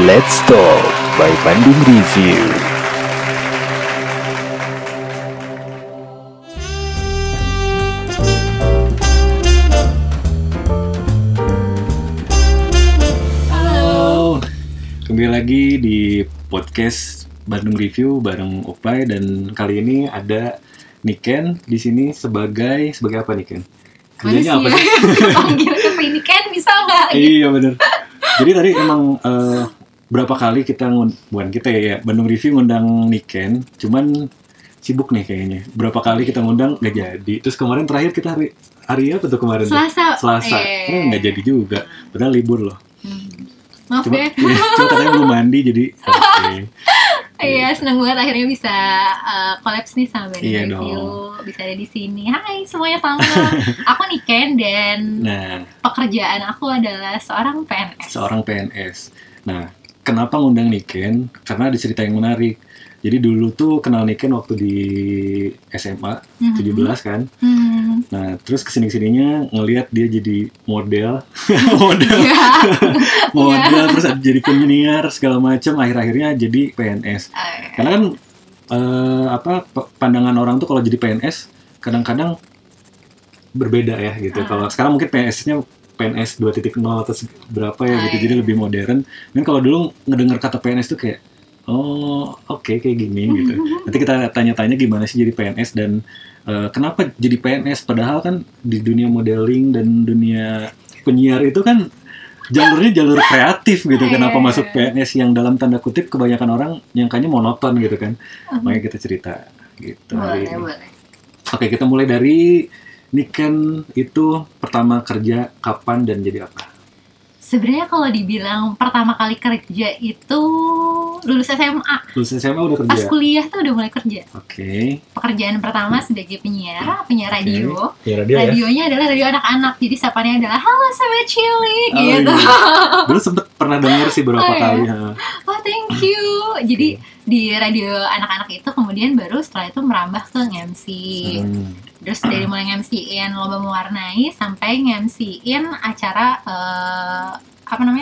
Let's Talk by Bandung Review. Halo, kembali lagi di podcast Bandung Review bareng Opai, dan kali ini ada Niken di sini sebagai apa Niken? Kerjanya apa sih? Panggil ke Niken bisa nggak? Iya bener. Jadi tadi emang berapa kali kita bukan kita ya, Bandung Review ngundang Niken, cuman sibuk nih kayaknya. Berapa kali kita ngundang nggak jadi. Terus kemarin terakhir kita hari apa tuh kemarin? Selasa. Nggak jadi juga. Padahal libur loh. Maaf Cuma ya. cuma katanya belum mandi jadi oke. Iya, seneng banget akhirnya bisa kolaps nih sama Bandung Iya Review. dong. Bisa ada di sini. Hai semuanya, selamat. Aku Niken dan Nah, pekerjaan aku adalah seorang PNS. seorang PNS. Nah, kenapa ngundang Niken? Karena ada cerita yang menarik. Jadi dulu tuh kenal Niken waktu di SMA, 17 kan. Nah, terus kesini-kesininya ngelihat dia jadi model, model, terus jadi penyiar segala macam. Akhir-akhirnya jadi PNS. Karena kan pandangan orang tuh kalau jadi PNS kadang-kadang berbeda ya gitu. Kalau sekarang mungkin PNS-nya PNS 2.0 atau berapa ya gitu, jadi lebih modern. Dan kalau dulu ngedengar kata PNS tuh kayak, oh oke, kayak gini gitu. Nanti kita tanya-tanya gimana sih jadi PNS dan kenapa jadi PNS, padahal kan di dunia modeling dan dunia penyiar itu kan jalurnya jalur kreatif gitu. Kenapa masuk PNS yang dalam tanda kutip kebanyakan orang nyangkanya monoton gitu kan. Makanya kita cerita gitu hari ini. Boleh. Oke, kita mulai dari Niken itu pertama kerja kapan dan jadi apa? Sebenarnya kalau dibilang pertama kali kerja itu lulus SMA. Lulus SMA udah Pas kerja? kuliah tuh udah mulai kerja. Oke. Pekerjaan pertama sebagai penyiar radio. Ya, radio ya? Radionya adalah radio anak-anak. Jadi sapaannya adalah halo Sobat Cilik Oh, gitu. iya. Dulu sempet pernah denger sih beberapa Oh, iya. kali. Oh, thank you. Jadi di radio anak-anak itu kemudian baru setelah itu merambah ke MC. Terus dari mulai MC-in Lomba Mewarnai sampai MC-in acara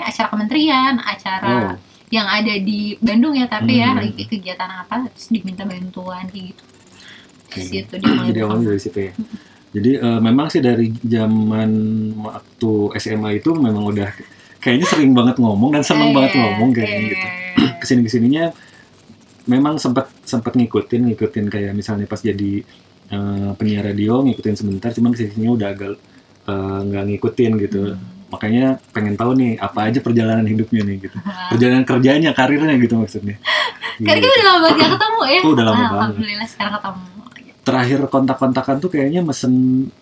acara kementerian, acara yang ada di Bandung ya, tapi ya lagi kegiatan apa terus diminta bantuan kayak gitu. Terus itu dia mulai Jadi awalnya dari situ ya. Jadi memang sih dari zaman waktu SMA itu memang udah kayaknya sering banget ngomong dan seneng banget ngomong kayaknya gitu. Kesini-kesininya memang sempat ngikutin kayak misalnya pas jadi penyiar radio ngikutin sebentar, cuman kesininya udah agak nggak ngikutin gitu. Makanya pengen tahu nih apa aja perjalanan hidupnya nih gitu, perjalanan kerjanya, karirnya gitu maksudnya. Karena kita udah lama banget gak ketemu ya. Udah lama banget. Alhamdulillah sekarang ketemu. Terakhir kontak-kontakan tuh kayaknya mesen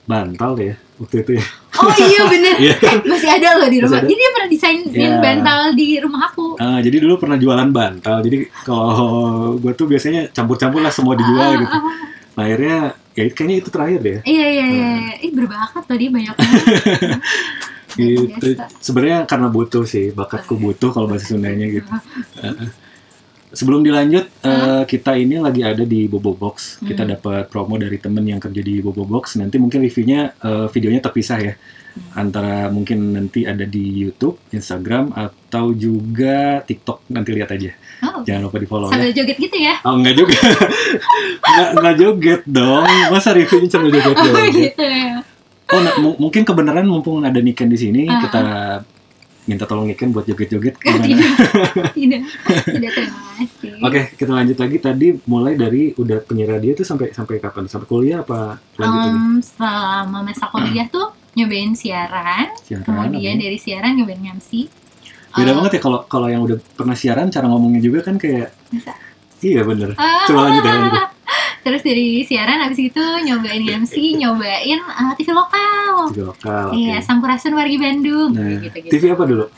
bantal deh ya waktu itu ya. Oh iya bener. Iya. Masih ada loh di rumah. Masih ada. Jadi dia pernah desainin bantal di rumah aku. Jadi dulu pernah jualan bantal. Jadi kalau gue tuh biasanya campur-campur lah semua dijual gitu. Nah, akhirnya ya kayaknya itu terakhir deh. Iya. Berbakat loh dia banyak banget. Gitu. Sebenarnya karena butuh sih, bakatku butuh kalau bahasa Sundanya gitu. Sebelum dilanjut, kita ini lagi ada di Bobo Box. Kita dapat promo dari temen yang kerja di Bobo Box. Nanti mungkin reviewnya, videonya terpisah ya. Antara mungkin nanti ada di YouTube, Instagram, atau juga TikTok. Nanti lihat aja. Jangan lupa di follow Sambil ya. joget gitu ya? Oh, enggak juga. Enggak joget dong. Masa reviewnya sambil joget-joget? Gitu ya. Oh, mungkin kebenaran mumpung ada Niken di sini, kita minta tolong Niken buat joget-joget gimana? Tidak terima kasih. Oke, kita lanjut lagi. Tadi mulai dari udah penyiar radio tuh sampai kapan? Sampai kuliah apa lanjut? Selama masa kuliah tuh nyobain siaran, kemudian dari siaran nyobain MC. Beda banget ya kalau yang udah pernah siaran, cara ngomongnya juga kan kayak Bisa. Iya bener. Coba lanjut ya. Terus dari siaran habis itu nyobain MC, nyobain TV lokal. TV lokal. Iya, Sampurasun Wargi Bandung. Nah, gitu. TV apa dulu?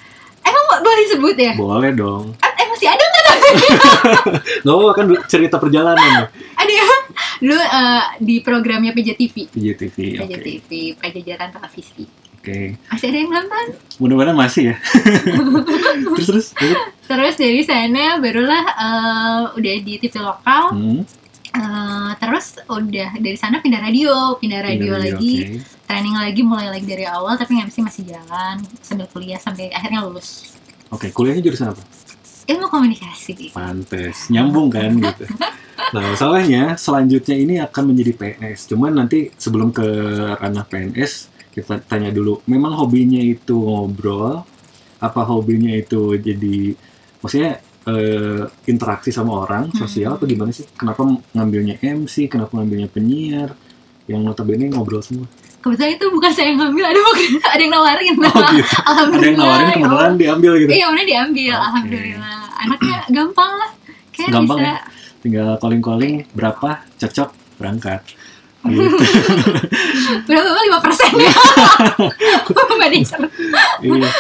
Emang boleh disebut ya? Boleh dong. Masih ada nggak? Gak apa kan cerita perjalanan. Ada ya? Dulu di programnya PJTV. PJTV, oke. PJTV, Pajajaran Televisi. Oke. Masih ada yang nonton? Mudah-mudahan masih ya. terus. Terus dari sana barulah udah di TV lokal. Terus udah dari sana pindah radio lagi, training lagi, mulai lagi dari awal, tapi MC masih jalan sambil kuliah sampai akhirnya lulus. Oke, kuliahnya jurusan apa? ilmu komunikasi. Pantes, nyambung kan gitu. Nah, masalahnya selanjutnya ini akan menjadi PNS. Cuman nanti sebelum ke ranah PNS, kita tanya dulu, memang hobinya itu ngobrol? Apa hobinya itu jadi, maksudnya interaksi sama orang, sosial, atau gimana sih? Kenapa ngambilnya MC, kenapa ngambilnya penyiar, yang notabene ngobrol semua? Kebetulan itu bukan saya yang ngambil, ada yang nawarin. Oh gitu, ada yang nawarin kebetulan diambil gitu? Iya, bener diambil, Okay. Alhamdulillah. Anaknya gampang lah, kayak Gampang bisa. ya? Tinggal calling-calling, berapa, cocok, berangkat. Gitu. Berapa 5% ya? Manajer. Iya.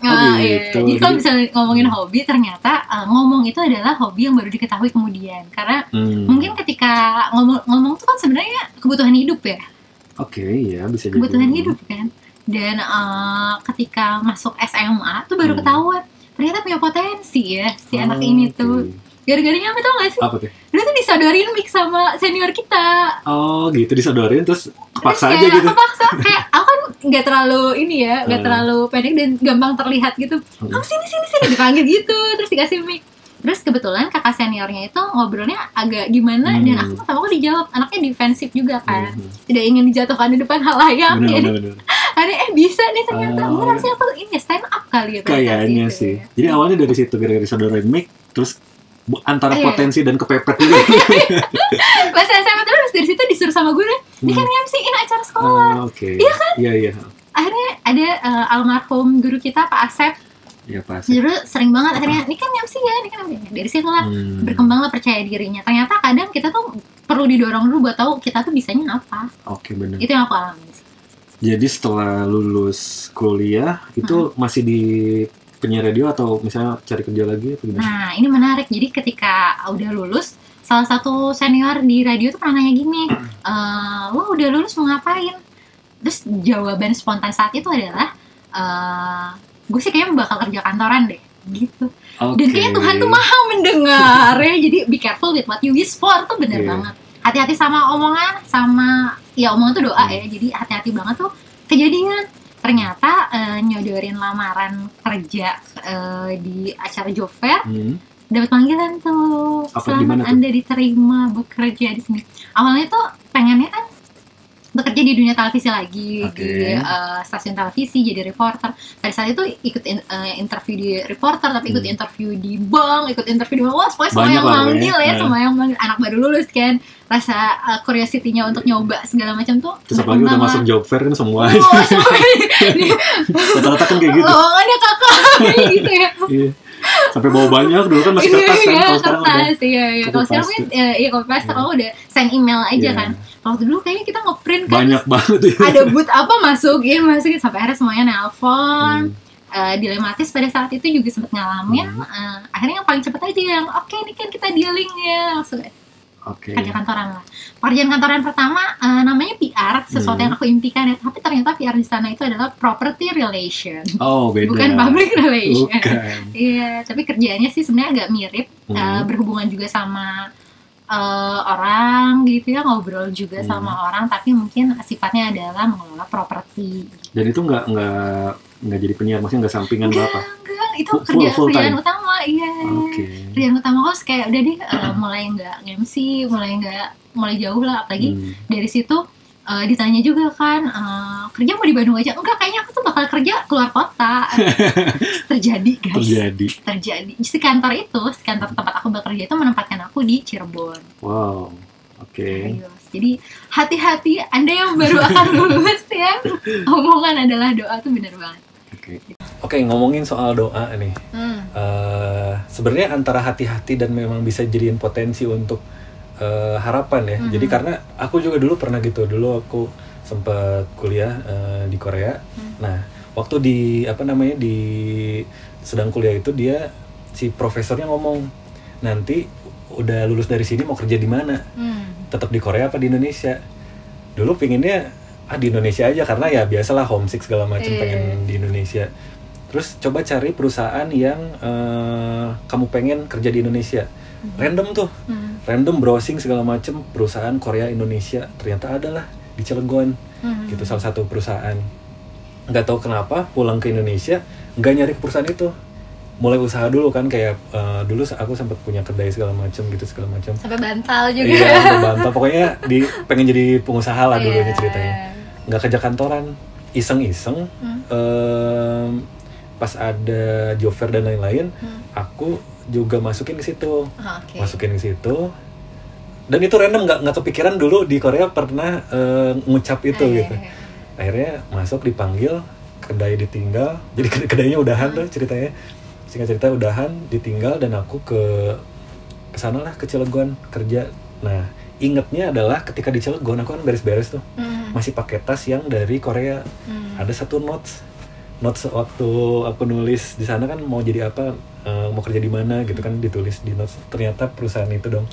Oh Iya. gitu. Jadi kalau misalnya ngomongin hobi, ternyata ngomong itu adalah hobi yang baru diketahui kemudian. Karena mungkin ketika ngomong itu kan sebenarnya kebutuhan hidup ya. Oke, ya bisa jadi. Kebutuhan hidup kan. Dan ketika masuk SMA tuh baru ketahuan ternyata punya potensi ya si anak ini tuh. Gara-garanya apa tau gak sih? Apa tuh? Dia tuh disodorin mix sama senior kita. Oh gitu, disodorin terus kepaksa Terus aja kayak gitu. kepaksa, kayak aku kan nggak terlalu ini ya, nggak terlalu pendek dan gampang terlihat gitu. Kamu sini dipanggil gitu, terus dikasih mic. Terus kebetulan kakak seniornya itu ngobrolnya agak gimana dan aku pertama kali dijawab, anaknya defensif juga kan, tidak ingin dijatuhkan di depan halayak. Bener. Ada bisa nih ternyata, mungkin harusnya aku ini stand up kali ya. Kayaknya gitu, sih. ya. Jadi awalnya dari situ gara-gara disodorin mic, terus antara potensi dan kepepet juga. Pas SMA terus dari situ disuruh sama guru, ini kan MC-in acara sekolah. Oke. Iya kan? Iya. Akhirnya ada almarhum guru kita Pak Asep. Iya pasti. Dulu sering banget akhirnya, ini kan MC ya, ini kan MC. Dari situ lah berkembanglah percaya dirinya. Ternyata kadang kita tuh perlu didorong dulu buat tahu kita tuh bisanya apa. Oke, benar. Itu yang aku alami. Jadi setelah lulus kuliah itu masih di penyiar radio atau misalnya cari kerja lagi atau gimana? Nah, ini menarik. Jadi ketika udah lulus, salah satu senior di radio tuh pernah nanya gini, lo udah lulus mau ngapain? Terus jawaban spontan saat itu adalah, gue sih kayaknya bakal kerja kantoran deh, gitu. Dan kayaknya Tuhan tuh maha mendengar ya. Jadi be careful with what you wish for, tuh bener banget. Hati-hati sama omongan, sama ya omongan tuh doa ya. Jadi hati-hati banget tuh kejadian. Ternyata nyodorin lamaran kerja di acara job fair, dapat panggilan tuh. Selamat Anda diterima bekerja di sini. Awalnya tuh pengennya kan bekerja di dunia televisi lagi, di stasiun televisi jadi reporter. Pada saat itu ikut interview di reporter, tapi ikut interview di bank, ikut interview di wah, pokoknya semua yang manggil ya, semua yang manggil. Anak baru lulus kan, rasa curiosity-nya untuk nyoba segala macam tuh. Terus apalagi udah masuk job fair kan semua. Rata-rata kan kayak gitu. Lowongannya kakak gitu ya. Iya. Sampai bawa banyak, dulu kan masih kertas kan, kalau sekarang udah iya. Kalau sekarang mungkin copy paste, kalau udah send email aja kan. Kalau dulu kayaknya kita ngeprint kan banyak banget ya. Ada booth apa masukin sampai akhirnya semuanya nelpon. Dilematis pada saat itu juga sempat ngalamin. Akhirnya yang paling cepet aja yang oke, ini kan kita dealing ya langsung. Kerja kantoran lah. Pekerjaan kantoran pertama namanya PR, sesuatu yang aku impikan ya. Tapi ternyata PR di sana itu adalah property relation. Oh, beda. Bukan public relation. Bukan. Iya, tapi kerjaannya sih sebenarnya agak mirip. Berhubungan juga sama orang gitu ya, ngobrol juga sama orang. Tapi mungkin sifatnya adalah mengelola properti. Dan itu nggak jadi penyiar, maksudnya nggak sampingan berapa? Enggak, itu kerjaan utama, iya. Kerjaan utama kok kayak udah deh mulai nggak MC, mulai jauh lah, apalagi dari situ ditanya juga kan kerja mau di Bandung aja? Enggak, kayaknya aku tuh bakal kerja keluar kota. Terjadi guys. Terjadi. Si kantor tempat aku bekerja itu menempatkan aku di Cirebon. Wow. Oke. Jadi hati-hati Anda yang baru akan lulus ya. Omongan adalah doa tuh benar banget. Oke, ngomongin soal doa nih. Sebenarnya antara hati-hati dan memang bisa jadiin potensi untuk harapan ya. Jadi karena aku juga dulu pernah gitu. Dulu aku sempat kuliah di Korea. Nah, waktu di sedang kuliah itu si profesornya ngomong, nanti udah lulus dari sini mau kerja di mana? Tetap di Korea apa di Indonesia? Dulu pinginnya di Indonesia aja karena ya biasalah homesick segala macam, pengen di Indonesia. Terus coba cari perusahaan yang kamu pengen kerja di Indonesia. Random tuh, random browsing segala macam perusahaan Korea Indonesia. Ternyata adalah di Cilegon, gitu salah satu perusahaan. Nggak tahu kenapa pulang ke Indonesia nggak nyari ke perusahaan itu, mulai usaha dulu kan, kayak dulu aku sempat punya kedai segala macam. Sampai bantal juga. Iya, sampai bantal. Pokoknya pengen jadi pengusaha lah dulunya ceritanya. Nggak kerja kantoran, iseng-iseng. Pas ada job fair dan lain-lain, aku juga masukin ke situ. Dan itu random, nggak kepikiran dulu di Korea pernah ngucap itu gitu. Akhirnya masuk, dipanggil, kedai ditinggal. Jadi kedainya udahan tuh ceritanya. Singkat cerita udahan, ditinggal, dan aku ke sana lah, ke Cilegon kerja. Nah, ingetnya adalah ketika di Cilegon aku kan beres-beres tuh. Masih pakai tas yang dari Korea. Ada satu notes waktu aku nulis di sana kan mau jadi apa, mau kerja di mana gitu kan, ditulis di notes. Ternyata perusahaan itu dong.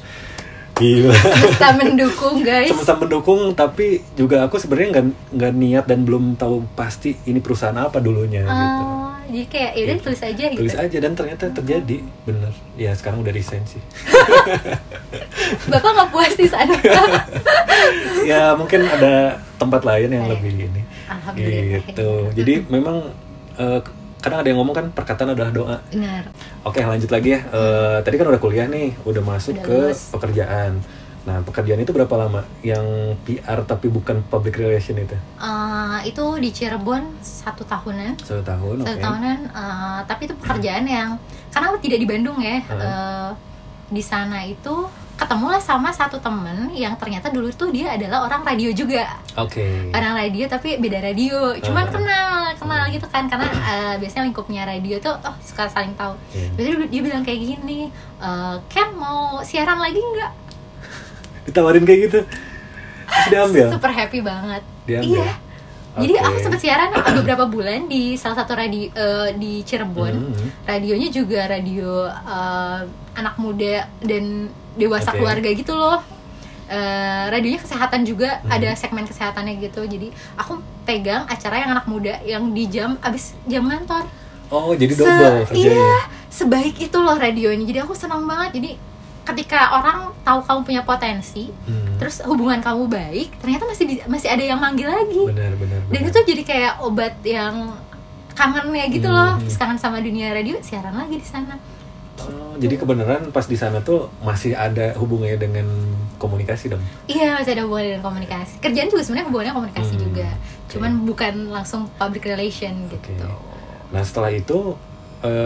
Gila. Semesta mendukung, guys. Semesta mendukung, tapi juga aku sebenarnya nggak niat dan belum tahu pasti ini perusahaan apa dulunya gitu. Jadi kayak yaudah gitu. tulis aja gitu. Tulis aja, dan ternyata terjadi, bener. Ya sekarang udah resign sih. Bapak nggak puas di sana? Ya mungkin ada tempat lain yang lebih ini. Alhamdulillah. Gitu. Jadi memang kadang ada yang ngomong kan perkataan adalah doa. Benar. Oke, lanjut lagi ya. Tadi kan udah kuliah nih, udah masuk Udah ke lulus. pekerjaan. Nah, pekerjaan itu berapa lama? Yang PR tapi bukan public relation itu? Itu di Cirebon 1 tahunan. 1 tahun, oke. 1 tahunan, tapi itu pekerjaan yang karena aku tidak di Bandung ya. Di sana itu ketemulah sama satu temen yang ternyata dulu tuh dia adalah orang radio juga. Oke. Orang radio tapi beda radio. Cuman kenal gitu kan, karena biasanya lingkupnya radio tuh suka saling tahu. Biasanya dia bilang kayak gini, Ken mau siaran lagi nggak? Ditawarin kayak gitu, terus diambil? Super happy banget. Diambil? Iya. Jadi aku sempat siaran beberapa bulan di salah satu radio di Cirebon. Radionya juga radio anak muda dan dewasa keluarga gitu loh. Radionya kesehatan juga, ada segmen kesehatannya gitu. Jadi aku pegang acara yang anak muda yang di abis jam kantor. Oh, jadi double kerjanya. Iya, sebaik itu loh radionya. Jadi aku senang banget. Jadi ketika orang tahu kamu punya potensi, terus hubungan kamu baik, ternyata masih ada yang manggil lagi. Benar. Dan itu jadi kayak obat yang kangennya gitu loh. Terus kangen sama dunia radio, siaran lagi di sana. Oh, jadi kebenaran pas di sana tuh masih ada hubungannya dengan komunikasi dong? Iya, masih ada hubungannya dengan komunikasi. Kerjaan juga sebenarnya hubungannya komunikasi juga. Cuman bukan langsung public relation gitu. Nah, setelah itu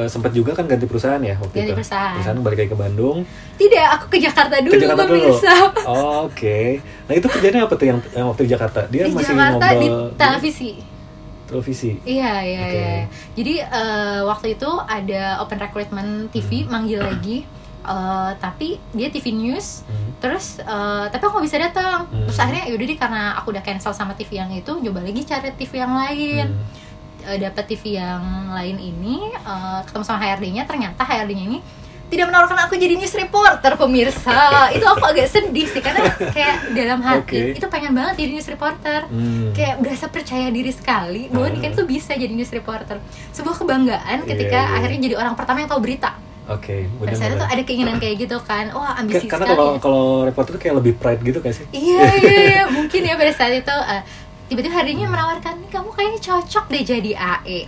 sempat juga kan ganti perusahaan ya waktu ganti itu? perusahaan Balik lagi ke Bandung? Tidak, aku ke Jakarta dulu. Oke. Nah, itu kerjanya apa tuh yang waktu di Jakarta? Dia di masih Jakarta ngobrol di televisi. Iya. Jadi waktu itu ada open recruitment TV manggil lagi, tapi dia TV news. Terus tapi aku nggak bisa datang. Terus akhirnya yaudah deh, karena aku udah cancel sama TV yang itu, coba lagi cari TV yang lain. Dapat TV yang lain ini, ketemu sama HRD-nya. Ternyata HRD-nya ini tidak menawarkan aku jadi news reporter, pemirsa. Itu aku agak sedih sih, karena kayak dalam hati itu pengen banget jadi news reporter. Kayak berasa percaya diri sekali bahwa Niken tuh bisa jadi news reporter. Sebuah kebanggaan ketika akhirnya jadi orang pertama yang tahu berita. Pada saat itu ada keinginan kayak gitu kan. Wah, ambisi karena sekali. Karena kalau reporter kayak lebih pride gitu kan sih? Iya, mungkin ya pada saat itu tiba-tiba harinya menawarkan, nih kamu kayaknya cocok deh jadi AE.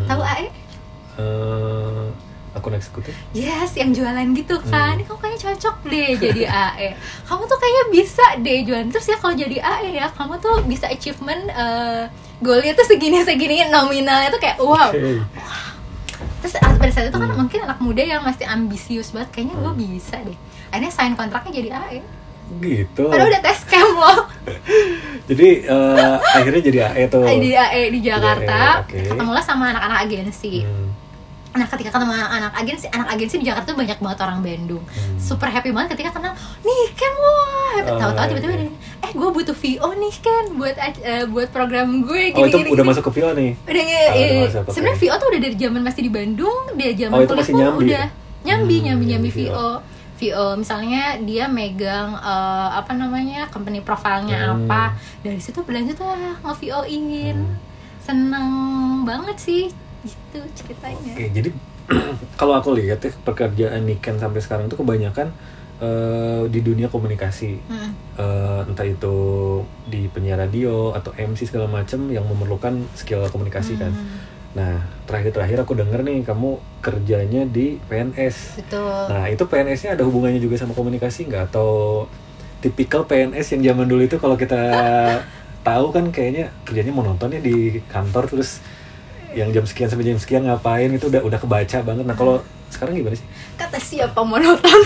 Tahu AE? Akun eksekutif? Yes, yang jualan gitu kan. Nih kamu kayaknya cocok deh jadi AE. Kamu tuh kayaknya bisa deh jualan. Terus ya kalau jadi AE ya, kamu tuh bisa achievement goalnya tuh segini-segini, nominalnya tuh kayak wow. Terus pada saat itu kan mungkin anak muda yang masih ambisius banget, kayaknya gue bisa deh. Akhirnya sign kontraknya jadi AE. Gitu. Padahal udah tes cam loh. Jadi akhirnya jadi AE tuh. Jadi AE di Jakarta. Jadi AE, ketemulah sama anak-anak agensi. Nah, ketika ketemu anak agensi di Jakarta tuh banyak banget orang Bandung. Super happy banget ketika kenal. Nih Ken, wah, tahu-tahu tiba-tiba ada, gue butuh VO nih Ken buat program gue gini. Itu udah masuk ke VO nih. Udah sebenarnya VO tuh udah dari zaman masih di Bandung, dia zaman kuliah pun udah nyambi VO. Misalnya dia megang company profile-nya apa, dari situ berlanjut nge-VO-in. Seneng banget sih gitu ceritanya. Oke, jadi kalau aku lihat ya pekerjaan Niken sampai sekarang tuh kebanyakan di dunia komunikasi, entah itu di penyiar radio atau MC segala macam yang memerlukan skill komunikasi kan. Nah, terakhir aku denger nih kamu kerjanya di PNS. Betul. Nah, itu PNS-nya ada hubungannya juga sama komunikasi nggak? Atau tipikal PNS yang zaman dulu itu kalau kita tahu kan kayaknya kerjanya monoton ya di kantor, terus yang jam sekian sampai jam sekian ngapain itu udah kebaca banget. Nah, kalau sekarang gimana sih? Kata siapa monoton?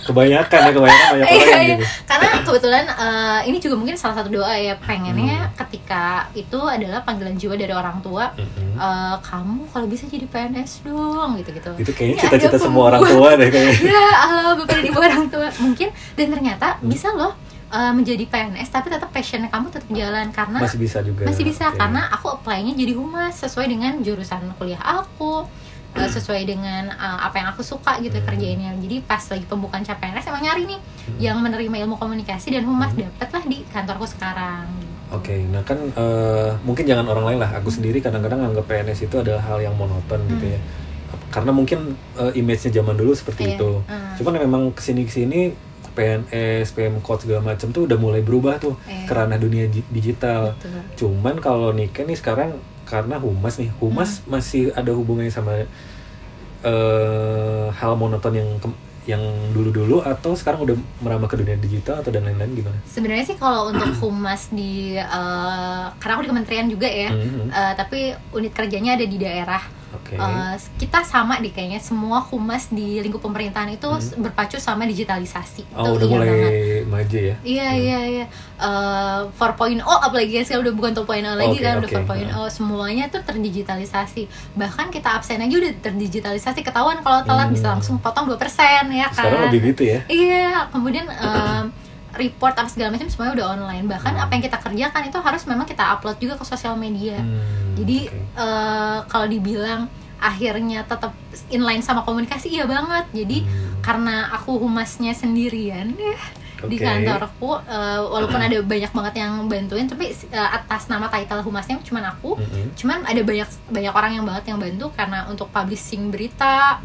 Kebanyakan banyak orang Iya. gitu. Karena kebetulan ini juga mungkin salah satu doa ya, pengennya ketika itu adalah panggilan jiwa dari orang tua. Kamu kalau bisa jadi PNS dong, gitu-gitu. Itu kayaknya Ini cita-cita ada semua orang tua deh kayaknya. Ya Allah, bapak dan ibu orang tua mungkin. Dan ternyata bisa loh menjadi PNS tapi tetap passionnya kamu tetap jalan, karena Masih bisa juga. masih bisa. Oke. Karena aku apply-nya jadi humas sesuai dengan jurusan kuliah aku, sesuai dengan apa yang aku suka gitu kerjainnya. Jadi pas lagi pembukaan CPNS emang nyari nih yang menerima ilmu komunikasi dan humas, dapatlah di kantorku sekarang. Oke, nah kan mungkin jangan orang lain lah. Aku sendiri kadang-kadang anggap PNS itu adalah hal yang monoton gitu ya. Karena mungkin image-nya zaman dulu seperti Iya. itu. Cuman memang kesini PNS, PMKOD segala macam tuh udah mulai berubah tuh ke ranah dunia digital. Betul. Cuman kalau Niken nih sekarang karena humas masih ada hubungannya sama hal monoton yang dulu-dulu, atau sekarang udah merambah ke dunia digital atau dan lain-lain gimana? Sebenarnya sih kalau untuk humas di karena aku di kementerian juga ya, tapi unit kerjanya ada di daerah. Oke. Kita sama deh kayaknya, semua humas di lingkup pemerintahan itu berpacu sama digitalisasi. Oh, Itu udah iya mulai banget. maju ya? Iya. 4.0 apalagi kan, sekarang udah bukan 2.0 lagi Oke, kan, udah oke. 4.0. Semuanya tuh terdigitalisasi. Bahkan kita absen aja udah terdigitalisasi, ketahuan kalau telat bisa langsung potong 2% ya kan. Sekarang lebih gitu ya? Iya, kemudian report apa segala macam semuanya udah online. Bahkan apa yang kita kerjakan itu harus memang kita upload juga ke sosial media. Jadi kalau dibilang akhirnya tetap inline sama komunikasi, iya banget. Jadi karena aku humasnya sendirian ya di Oke. kantorku, walaupun ada banyak banget yang bantuin, tapi atas nama title humasnya cuman aku. Cuman ada banyak orang yang bantu karena untuk publishing berita,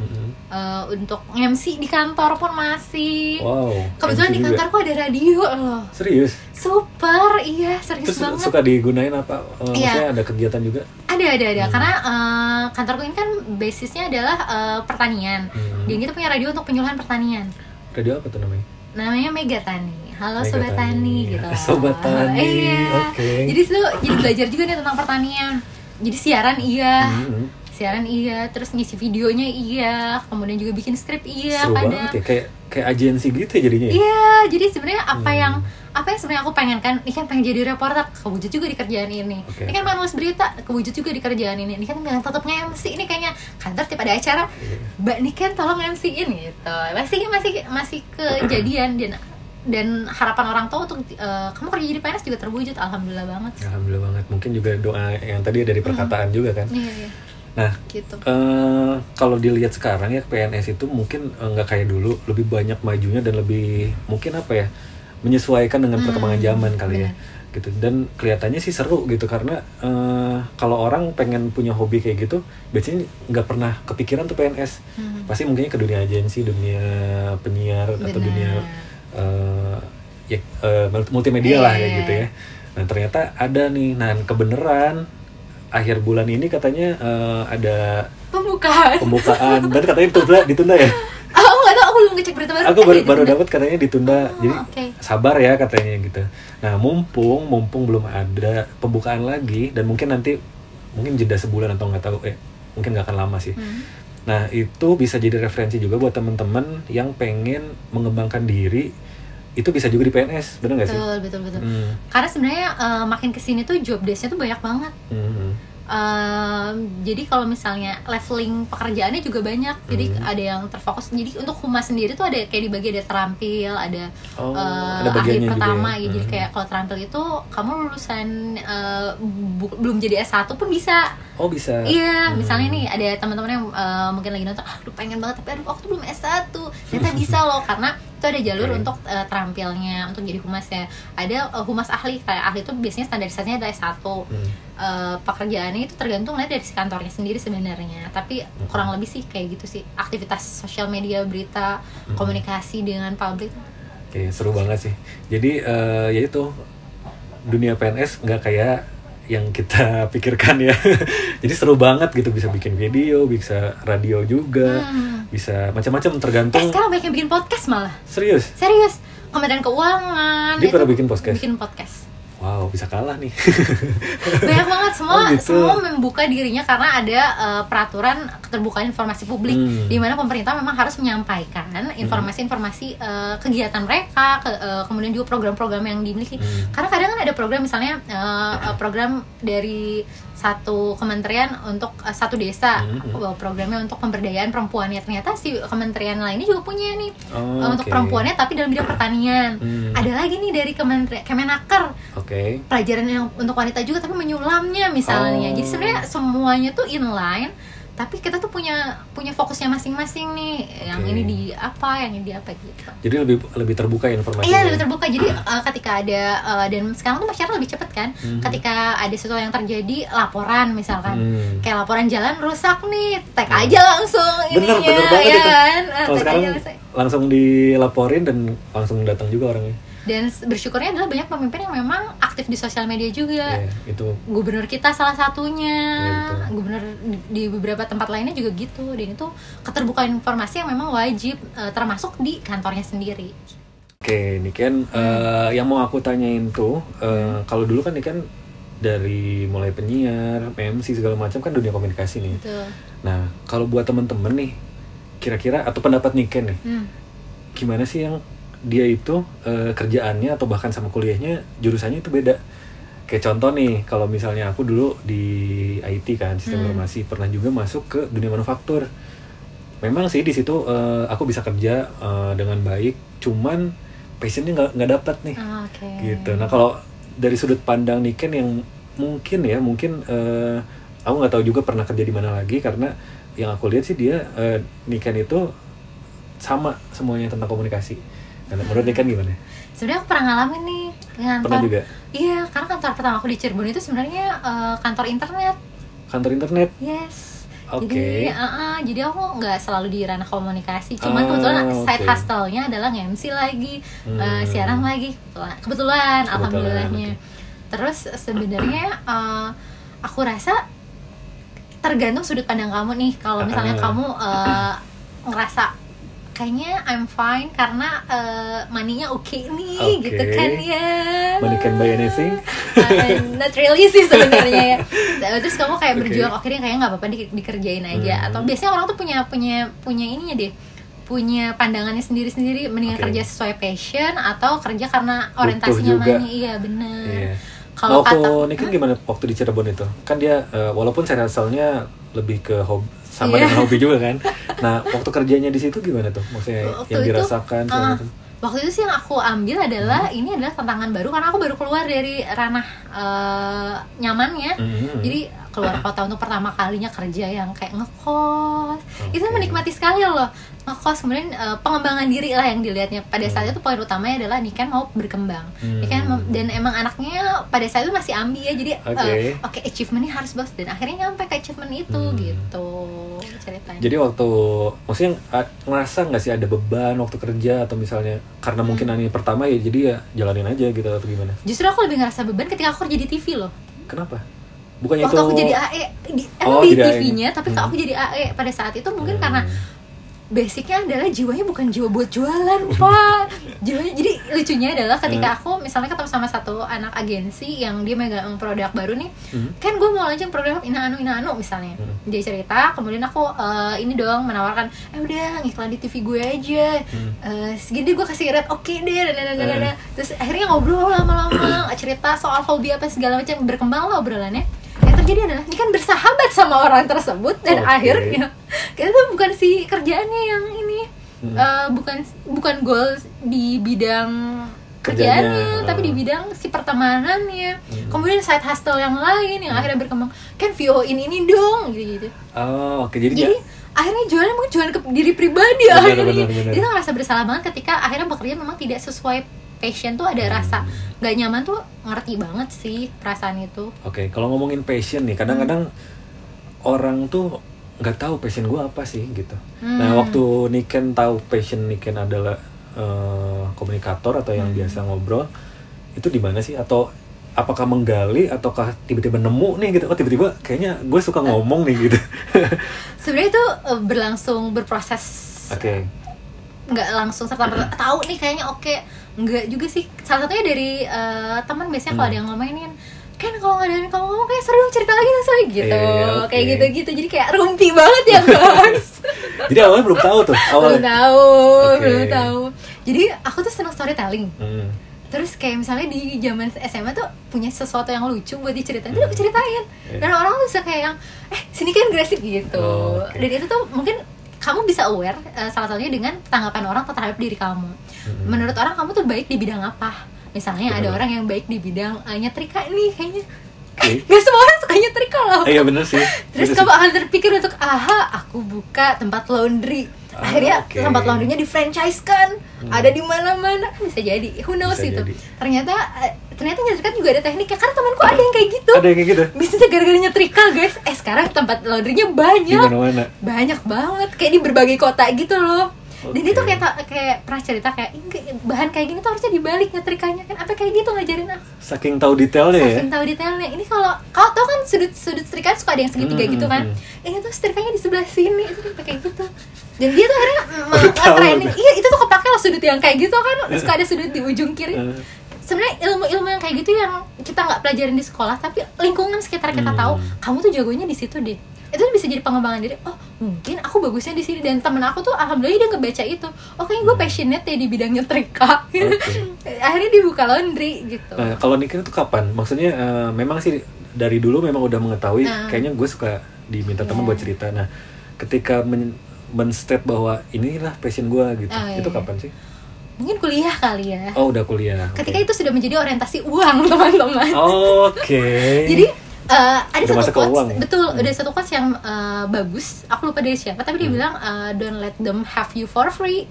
untuk MC di kantor pun masih. Wow. Kebetulan MC di juga. kantorku ada radio loh. Serius? Super, iya serius Terus banget. suka digunain apa? Maksudnya Iya. ada kegiatan juga? Ada. Karena kantorku ini kan basisnya adalah pertanian. Dan kita punya radio untuk penyuluhan pertanian. Radio apa tuh namanya? Namanya Mega Tani. Halo Mega Sobat Tani. Tani gitu. Sobat Tani, Iya. oke. Jadi itu jadi belajar juga nih tentang pertanian. Jadi siaran iya. Siaran iya, terus ngisi videonya iya, kemudian juga bikin skrip iya. Seru kadang. banget ya, kayak agensi gitu ya jadinya ya? Iya, jadi sebenarnya apa yang sebenarnya aku pengen kan, ini kan pengen jadi reporter, kewujud juga di kerjaan ini. Oke. Ini kan pengen nulis berita, kewujud juga di kerjaan ini. Ini kan pengen tetap nge-MC, ini kayaknya kantor tiap ada acara, Mbak Niken tolong MC-in gitu. Masih kejadian dan harapan orang tua untuk kamu kerja jadi PNS juga terwujud, alhamdulillah banget. Alhamdulillah banget. Mungkin juga doa yang tadi dari perkataan juga kan. Iya. Nah, Gitu. kalau dilihat sekarang ya PNS itu mungkin nggak kayak dulu, lebih banyak majunya dan lebih mungkin apa ya, menyesuaikan dengan perkembangan zaman kali ya, gitu. Dan kelihatannya sih seru gitu karena kalau orang pengen punya hobi kayak gitu, biasanya nggak pernah kepikiran tuh PNS. Pasti mungkinnya ke dunia agensi, dunia penyiar atau dunia multimedia lah ya gitu ya. Nah ternyata ada nih, nah kebenaran akhir bulan ini katanya ada pembukaan dan katanya ditunda ya. Aku nggak tahu, aku belum ngecek berita baru. Aku baru dapat katanya ditunda, jadi oke. sabar ya katanya gitu. Nah mumpung belum ada pembukaan lagi dan mungkin nanti jeda sebulan atau nggak tahu, mungkin nggak akan lama sih. Nah itu bisa jadi referensi juga buat teman-teman yang pengen mengembangkan diri, itu bisa juga di PNS, bener nggak sih? Betul. Karena sebenarnya makin kesini tuh job desk-nya tuh banyak banget. Jadi kalau misalnya leveling pekerjaannya juga banyak, jadi ada yang terfokus. Jadi untuk humas sendiri tuh ada kayak dibagi, ada terampil, ada ada akhir bagiannya pertama juga ya. ya. Jadi kayak kalau terampil itu kamu lulusan belum jadi S1 pun bisa. Oh bisa. Iya, misalnya nih ada teman-teman yang mungkin lagi nonton, aduh pengen banget tapi aku tuh belum S1. Ternyata bisa loh, karena itu ada jalur untuk terampilnya untuk jadi humas ya. Ada humas ahli, kayak ahli itu biasanya standarisasinya adalah S1. Pekerjaannya itu tergantung dari si kantornya sendiri sebenarnya, tapi kurang lebih sih kayak gitu sih, aktivitas sosial media, berita, komunikasi dengan publik. Oke, seru banget sih. Jadi ya itu, dunia PNS nggak kayak yang kita pikirkan ya. Jadi seru banget gitu, bisa bikin video, bisa radio juga, bisa macam-macam tergantung. Sekarang banyak yang bikin podcast malah. Serius? Kementerian Keuangan Dia itu pernah bikin podcast? bikin podcast. Wow, bisa kalah nih. Banyak banget, semua gitu. semua membuka dirinya karena ada peraturan keterbukaan informasi publik di mana pemerintah memang harus menyampaikan informasi-informasi kegiatan mereka, kemudian juga program-program yang dimiliki. Karena kadang kan ada program misalnya program dari satu kementerian untuk satu desa, programnya untuk pemberdayaan perempuannya, ternyata si kementerian lainnya juga punya nih untuk perempuannya tapi dalam bidang pertanian. Ada lagi nih dari Kemenaker, pelajaran yang untuk wanita juga tapi menyulamnya misalnya. Jadi sebenarnya semuanya tuh inline, tapi kita tuh punya fokusnya masing-masing nih. Yang ini di apa, yang ini di apa gitu. Jadi lebih terbuka informasinya. Iya, lebih terbuka. Jadi ketika ada dan sekarang tuh masyarakat lebih cepat kan. Ketika ada sesuatu yang terjadi, laporan misalkan. Kayak laporan jalan rusak nih, tag aja langsung ininya. Bener banget ya itu. kan? Kalau sekarang langsung dilaporin dan langsung datang juga orangnya. Dan bersyukurnya adalah banyak pemimpin yang memang aktif di sosial media juga. Itu. Gubernur kita salah satunya, gubernur di beberapa tempat lainnya juga gitu. Dan itu keterbukaan informasi yang memang wajib, termasuk di kantornya sendiri. Oke, Niken, yang mau aku tanyain tuh, kalau dulu kan Niken dari mulai penyiar, MC segala macam kan dunia komunikasi nih. Betul. Nah, kalau buat temen-temen nih, kira-kira atau pendapat Niken nih, gimana sih yang dia itu kerjaannya atau bahkan sama kuliahnya jurusannya itu beda? Kayak contoh nih, kalau misalnya aku dulu di IT kan, sistem informasi, pernah juga masuk ke dunia manufaktur. Memang sih di situ aku bisa kerja dengan baik, cuman passionnya nggak dapat nih. Gitu. Nah, kalau dari sudut pandang Niken yang mungkin aku nggak tahu juga pernah kerja di mana lagi, karena yang aku lihat sih dia Niken itu sama semuanya tentang komunikasi. Nah, menurut Niken gimana? Sebenarnya aku pernah ngalamin nih kantor. Pernah juga? Iya, karena kantor pertama aku di Cirebon itu sebenarnya kantor internet. Kantor internet? Yes. Oke. Jadi aku nggak selalu di ranah komunikasi. Cuman kebetulan side hustle-nya adalah MC lagi, siaran lagi. Kebetulan alhamdulillahnya. Terus sebenarnya aku rasa tergantung sudut pandang kamu nih. Kalau misalnya kamu ngerasa kayaknya I'm fine karena money-nya oke nih, gitu kan ya. Money can buy anything. Not really sih sebenarnya ya. Terus kamu kayak berjuang, oke deh kayaknya nggak apa-apa dikerjain aja. Atau biasanya orang tuh punya ininya deh, punya pandangannya sendiri-sendiri, mendingan kerja sesuai passion atau kerja karena orientasinya money. Iya benar. Kalau Niken gimana waktu di Cirebon itu? Kan dia walaupun saya asalnya lebih ke hobi, sama dengan hobi juga kan. Nah, waktu kerjanya di situ gimana tuh? Maksudnya waktu yang dirasakan itu, waktu itu sih yang aku ambil adalah ini adalah tantangan baru karena aku baru keluar dari ranah nyamannya. Jadi keluar kota untuk pertama kalinya kerja yang kayak ngekos. Itu menikmati sekali loh. Ngekos, kemudian pengembangan diri lah yang dilihatnya. Pada saat itu poin utamanya adalah Niken mau berkembang. Niken dan emang anaknya pada saat itu masih ambi ya. Jadi achievementnya harus bagus, dan akhirnya nyampe ke achievement itu gitu ceritanya. Jadi waktu maksudnya ngerasa nggak sih ada beban waktu kerja, atau misalnya karena mungkin ini pertama ya jadi ya jalanin aja gitu atau gimana? Justru aku lebih ngerasa beban ketika aku kerja di TV loh. Kenapa? Bukannya waktu itu aku jadi AE di TV-nya, tapi kalau aku jadi AE pada saat itu mungkin karena basicnya adalah jiwanya bukan jiwa buat jualan, Pak. Jiwanya, jadi lucunya adalah ketika aku misalnya ketemu sama satu anak agensi yang dia megang produk baru nih, kan gue mau launching produk Ina Anu misalnya. Dia cerita, kemudian aku ini dong menawarkan, udah ngiklan di TV gue aja, segini gue kasih rate oke deh, dan terus akhirnya ngobrol lama-lama, cerita soal hobi apa segala macam, berkembang lah obrolannya. Yang terjadi adalah ini kan bersahabat sama orang tersebut, dan akhirnya kita tuh bukan si kerjaannya yang ini, bukan goal di bidang kerjaannya, tapi di bidang si pertemanannya. Kemudian side hustle yang lain yang akhirnya berkembang, kan VO ini dong gitu. Jadi akhirnya jualan mungkin jualan ke diri pribadi akhirnya. Jadi tuh ngerasa bersalah banget ketika akhirnya bekerja memang tidak sesuai passion tuh, ada rasa gak nyaman tuh, ngerti banget sih perasaan itu. Kalau ngomongin passion nih, kadang-kadang orang tuh nggak tahu passion gue apa sih gitu. Nah, waktu Niken tahu passion Niken adalah komunikator atau yang biasa ngobrol, itu di mana sih? Atau apakah menggali ataukah tiba-tiba nemu nih gitu, oh tiba-tiba kayaknya gue suka ngomong nih gitu. Sebenarnya itu berlangsung berproses. Oke. Nggak langsung serta-merta tahu nih kayaknya oke. Nggak juga sih. Salah satunya dari teman biasanya kalau ada yang ngomongin kan kalau ngadain kamu ngomong kayak seru dong, cerita lagi gitu. Okay. Kayak gitu-gitu. Jadi kayak rumpi banget ya guys. Jadi awalnya belum tahu tuh. Belum Okay. tahu. Jadi aku tuh senang storytelling. Terus kayak misalnya di zaman SMA tuh punya sesuatu yang lucu buat diceritain, itu aku ceritain. Dan orang tuh bisa kayak yang, sini kan Gracie gitu. Dan itu tuh mungkin kamu bisa aware salah satunya dengan tanggapan orang terhadap diri kamu. Menurut orang kamu tuh baik di bidang apa? Misalnya ada orang yang baik di bidang nyetrika nih kayaknya. Gak semua orang suka nyetrika loh. Iya bener sih. Terus kamu akan terpikir untuk aku buka tempat laundry. Akhirnya tempat laundrynya di franchise-kan, ada di mana-mana, bisa jadi. Who knows bisa itu. Jadi. Ternyata nyetrika juga ada tekniknya, karena temanku ada yang kayak gitu. Ada yang kayak gitu. Bisnisnya gara-gara nyetrika, guys. Sekarang tempat laundrynya banyak. Di mana-mana. Banyak banget, kayak di berbagai kota gitu loh. Dan dia tuh kayak pernah cerita kayak bahan kayak gini tuh harusnya dibalik nyetrikanya kan, apa kayak gitu ngajarin aku. Saking tahu detailnya ya. Saking tahu detailnya. Ini kalau kau tahu kan sudut setrika suka ada yang segitiga gitu kan. Ini tuh setrikanya di sebelah sini, itu kayak gitu. Dan dia tuh akhirnya nge-training. Iya, itu tuh kepake loh sudut yang kayak gitu kan. Suka ada sudut di ujung kiri. Sebenarnya ilmu-ilmu yang kayak gitu yang kita nggak pelajarin di sekolah, tapi lingkungan sekitar kita tahu, kamu tuh jagonya di situ deh. Itu bisa jadi pengembangan diri. Oh mungkin aku bagusnya di sini. Dan temen aku tuh alhamdulillah dia ngebaca itu. Oh kayaknya gue passionate ya di bidang nyetrika. Akhirnya dibuka laundry gitu. Kalau nikah itu kapan? Maksudnya memang sih dari dulu memang udah mengetahui. Kayaknya gue suka diminta teman buat cerita. Nah ketika men-state bahwa inilah passion gue gitu, itu kapan sih? Mungkin kuliah kali ya. Oh udah kuliah. Ketika itu sudah menjadi orientasi uang teman-teman. Jadi ada satu quotes, betul, ada satu quotes yang bagus, aku lupa dari siapa, tapi dia bilang don't let them have you for free.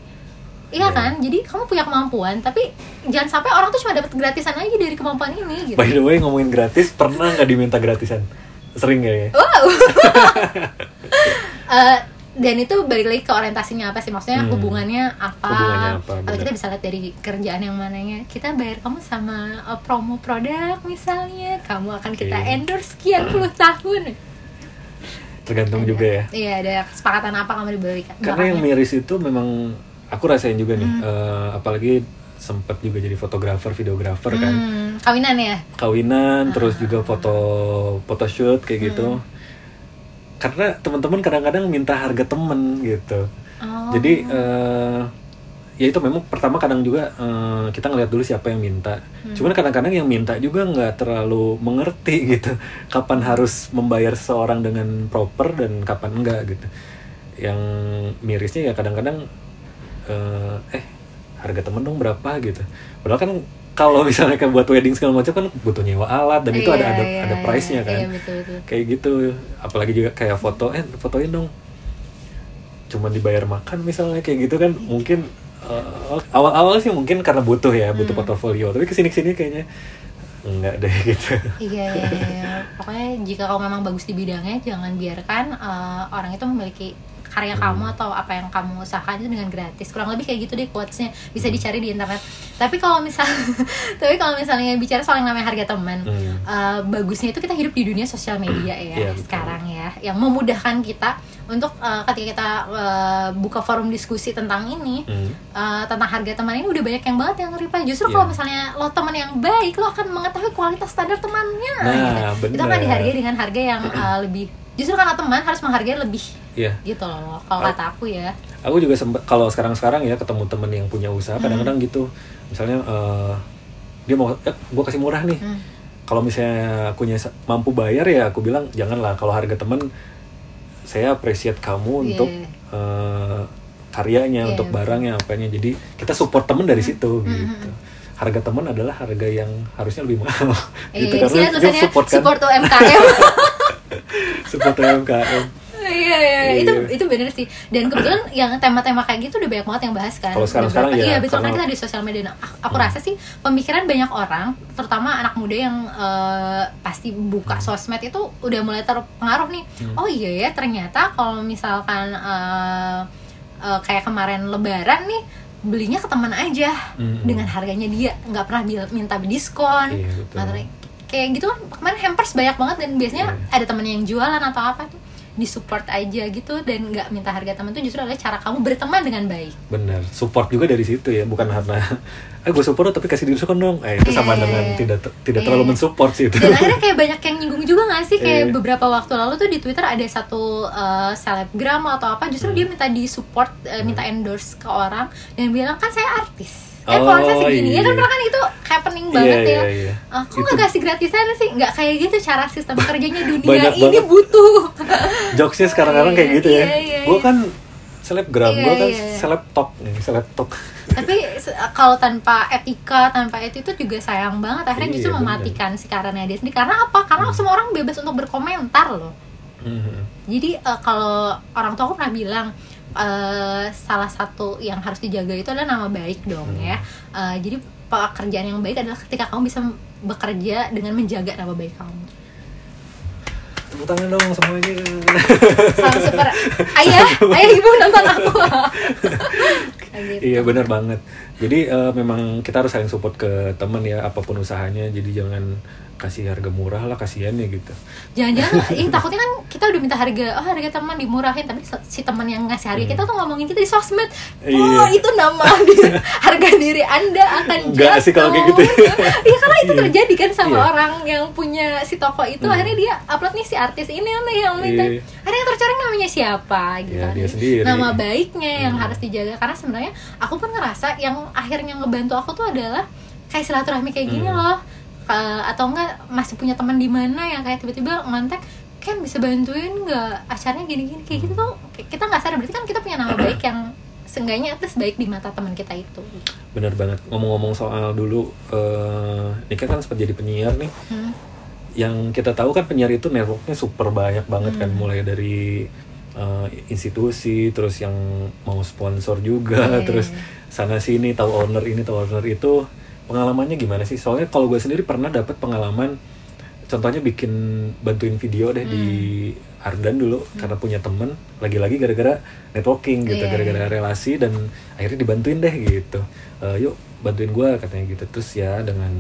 Iya kan, jadi kamu punya kemampuan, tapi jangan sampai orang tuh cuma dapat gratisan aja dari kemampuan ini. Gitu. By the way, ngomongin gratis, pernah nggak diminta gratisan? Sering gak ya? Wow. Dan itu balik lagi ke orientasinya apa sih, maksudnya hubungannya apa atau kita bisa lihat dari kerjaan yang mananya, kita bayar kamu sama promo produk misalnya, kamu akan kita endorse sekian puluh tahun, tergantung juga ya. Iya, ada kesepakatan apa kamu diberikan. Karena yang miris itu memang aku rasain juga nih, apalagi sempat juga jadi fotografer, videografer kan. Kawinan ya? Kawinan, terus juga photoshoot kayak gitu. Karena teman-teman kadang-kadang minta harga temen gitu. Jadi ya itu memang pertama kadang juga kita ngeliat dulu siapa yang minta. Cuman kadang-kadang yang minta juga nggak terlalu mengerti gitu. Kapan harus membayar seseorang dengan proper dan kapan enggak gitu. Yang mirisnya ya kadang-kadang harga temen dong berapa gitu. Padahal kan kalau misalnya kayak buat wedding segala macam kan butuh nyewa alat dan itu ada price-nya kan. Betul. Kayak gitu. Apalagi juga kayak fotoin dong. Cuma dibayar makan misalnya kayak gitu kan. Mungkin awal-awal sih mungkin karena butuh portofolio. Tapi kesini-kesini kayaknya enggak deh gitu. Iya. Pokoknya jika kamu memang bagus di bidangnya, jangan biarkan orang itu memiliki karya kamu atau apa yang kamu usahakan itu dengan gratis. Kurang lebih kayak gitu deh quotes-nya, bisa dicari di internet. Tapi kalau misalnya bicara soal yang namanya harga teman, bagusnya itu kita hidup di dunia sosial media ya sekarang ya, yang memudahkan kita untuk ketika kita buka forum diskusi tentang ini, tentang harga teman ini udah banyak yang banget yang reply. Justru kalau misalnya lo teman yang baik, lo akan mengetahui kualitas standar temannya. Gitu. Itu akan dihargai dengan harga yang lebih. Justru karena teman harus menghargai lebih. Gitu loh, kalau kata aku ya. Aku juga kalau sekarang ya ketemu temen yang punya usaha, kadang-kadang gitu. Misalnya dia mau, gue kasih murah nih. Kalau misalnya akunya mampu bayar ya aku bilang janganlah. Kalau harga temen, saya appreciate kamu untuk karyanya, untuk barangnya, apanya. Jadi kita support temen dari situ gitu. Harga temen adalah harga yang harusnya lebih mahal. Gitu, karena dia support UMKM. Support UMKM. Iya. Itu bener sih. Dan kebetulan yang tema-tema kayak gitu udah banyak banget yang bahas kan. Kalau sekarang ya. Iya betul, kan kita di sosial media. Aku rasa sih pemikiran banyak orang, terutama anak muda yang pasti buka sosmed itu udah mulai terpengaruh nih. Oh iya ya, ternyata kalau misalkan kayak kemarin Lebaran nih, belinya ke teman aja dengan harganya dia, nggak pernah minta diskon. kayak gitu kan kemarin hampers banyak banget dan biasanya ada temen yang jualan atau apa tuh disupport aja gitu dan nggak minta harga teman tuh justru adalah cara kamu berteman dengan baik. Bener, support juga dari situ ya, bukan karena gue support tapi kasih diskon dong. Itu sama dengan tidak terlalu mensupport sih itu. Dan akhirnya kayak banyak yang nyinggung juga nggak sih, kayak beberapa waktu lalu tuh di Twitter ada satu selebgram atau apa justru dia minta disupport, minta endorse ke orang dan bilang kan saya artis. Followersnya segini ya kan, karena kan itu happening banget ya. Kok nggak kasih gratisan sih? Nggak kayak gitu cara sistem kerjanya dunia banyak ini banget. butuh. Jokesnya sekarang-kadang kayak gitu ya. Gue kan selebgram, gue kan seleb talk. Tapi kalau tanpa etika, tanpa etika itu juga sayang banget. Akhirnya justru mematikan si karirnya dia sendiri. Karena apa? Karena semua orang bebas untuk berkomentar loh. Jadi kalau orang tua aku pernah bilang, salah satu yang harus dijaga itu adalah nama baik dong ya. Jadi pekerjaan yang baik adalah ketika kamu bisa bekerja dengan menjaga nama baik kamu. Tepuk tangan dong semuanya. Sama super ayah ibu nonton aku. Gitu. Iya benar banget. Jadi memang kita harus saling support ke teman ya, apapun usahanya. Jadi jangan kasih harga murah lah, kasihan ya gitu. Jangan-jangan takutnya kan kita udah minta harga teman dimurahin, tapi si teman yang ngasih harga kita tuh ngomongin kita di sosmed. Itu nama harga diri Anda akan jatuh. Enggak sih kalau kayak gitu. Iya karena itu terjadi kan sama orang yang punya si toko itu. Akhirnya dia upload nih si artis ini nih yang minta. Ada yang tercoreng namanya siapa gitu. Dia sendiri. Nama baiknya yang harus dijaga, karena sebenarnya aku pun ngerasa yang akhirnya ngebantu aku tuh adalah kayak silaturahmi kayak gini loh. Atau enggak masih punya teman di mana yang kayak tiba-tiba ngontak, kan bisa bantuin nggak acaranya gini-gini kayak gitu tuh kita nggak sadar, berarti kan kita punya nama baik yang seenggaknya atas baik di mata teman kita itu. Benar banget. Ngomong-ngomong soal dulu Nika kan sempat jadi penyiar nih. Yang kita tahu kan penyiar itu networknya super banyak banget kan, mulai dari institusi, terus yang mau sponsor juga, terus sana sini, tahu owner ini tahu owner itu. Pengalamannya gimana sih? Soalnya kalau gue sendiri pernah dapat pengalaman, contohnya bantuin video deh di Ardan dulu, karena punya temen, lagi-lagi gara-gara networking gitu, gara-gara relasi, dan akhirnya dibantuin deh gitu. Yuk bantuin gue katanya gitu. Terus ya dengan